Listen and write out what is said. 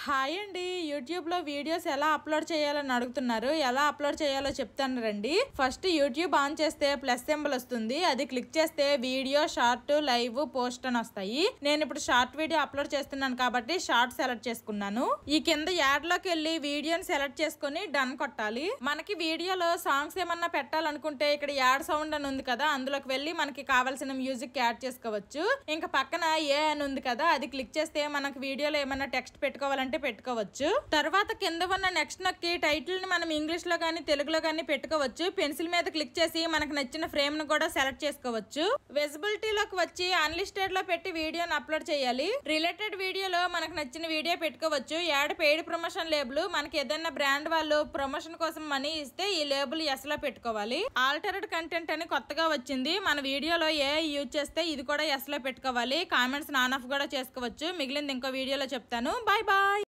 Hi అండి, YouTube లో videos ఎలా అప్లోడ్ చేయాలని అడుగుతున్నారు. ఎలా అప్లోడ్ చేయాలో చెప్తాను రండి. ఫస్ట్ యూట్యూబ్ ఆన్ చేస్తే ప్లస్ సింబల్ వస్తుంది, అది క్లిక్ చేస్తే వీడియో, షార్ట్, లైవ్, పోస్ట్ అని వస్తాయి. నేను ఇప్పుడు షార్ట్ వీడియో అప్లోడ్ చేస్తున్నాను కాబట్టి షార్ట్ సెలెక్ట్ చేసుకున్నాను. ఈ కింద యాడ్ లోకి వెళ్ళి వీడియోని సెలెక్ట్ చేసుకుని డన్ కొట్టాలి. మనకి వీడియోలో సాంగ్స్ ఏమన్నా పెట్టాలనుకుంటే ఇక్కడ యాడ్ సౌండ్ అని ఉంది కదా, అందులోకి వెళ్ళి మనకి కావాల్సిన మ్యూజిక్ యాడ్ చేసుకోవచ్చు. ఇంకా పక్కన ఏ అని ఉంది కదా, అది క్లిక్ చేస్తే మనకి వీడియోలో ఏమన్నా టెక్స్ట్ పెట్టుకోవాలంటే పెట్టుకోవచ్చు. తర్వాత కింద ఉన్న నెక్స్ట్ నొక్కి టైటిల్ ని మనం ఇంగ్లీష్ లో గానీ తెలుగులో గానీ పెట్టుకోవచ్చు. పెన్సిల్ మీద క్లిక్ చేసి మనకు నచ్చిన ఫ్రేమ్ ను కూడా సెలెక్ట్ చేసుకోవచ్చు. విజిబిలిటీలోకి వచ్చి అన్లిస్టెడ్ లో పెట్టి వీడియోని అప్లోడ్ చేయాలి. రిలేటెడ్ వీడియోలో మనకు నచ్చిన వీడియో పెట్టుకోవచ్చు. యాడ్ పెయిడ్ ప్రమోషన్ లేబుల్, మనకి ఏదైనా బ్రాండ్ వాళ్ళు ప్రమోషన్ కోసం మనీ ఇస్తే ఈ లేబుల్ ఎస్ లో పెట్టుకోవాలి. ఆల్టర్డ్ కంటెంట్ అని కొత్తగా వచ్చింది. మన వీడియోలో ఏ యూజ్ చేస్తే ఇది కూడా ఎస్ లో పెట్టుకోవాలి. కామెంట్స్ ఆన్ ఆఫ్ కూడా చేసుకోవచ్చు. మిగిలింది ఇంకో వీడియోలో చెప్తాను. Bye bye.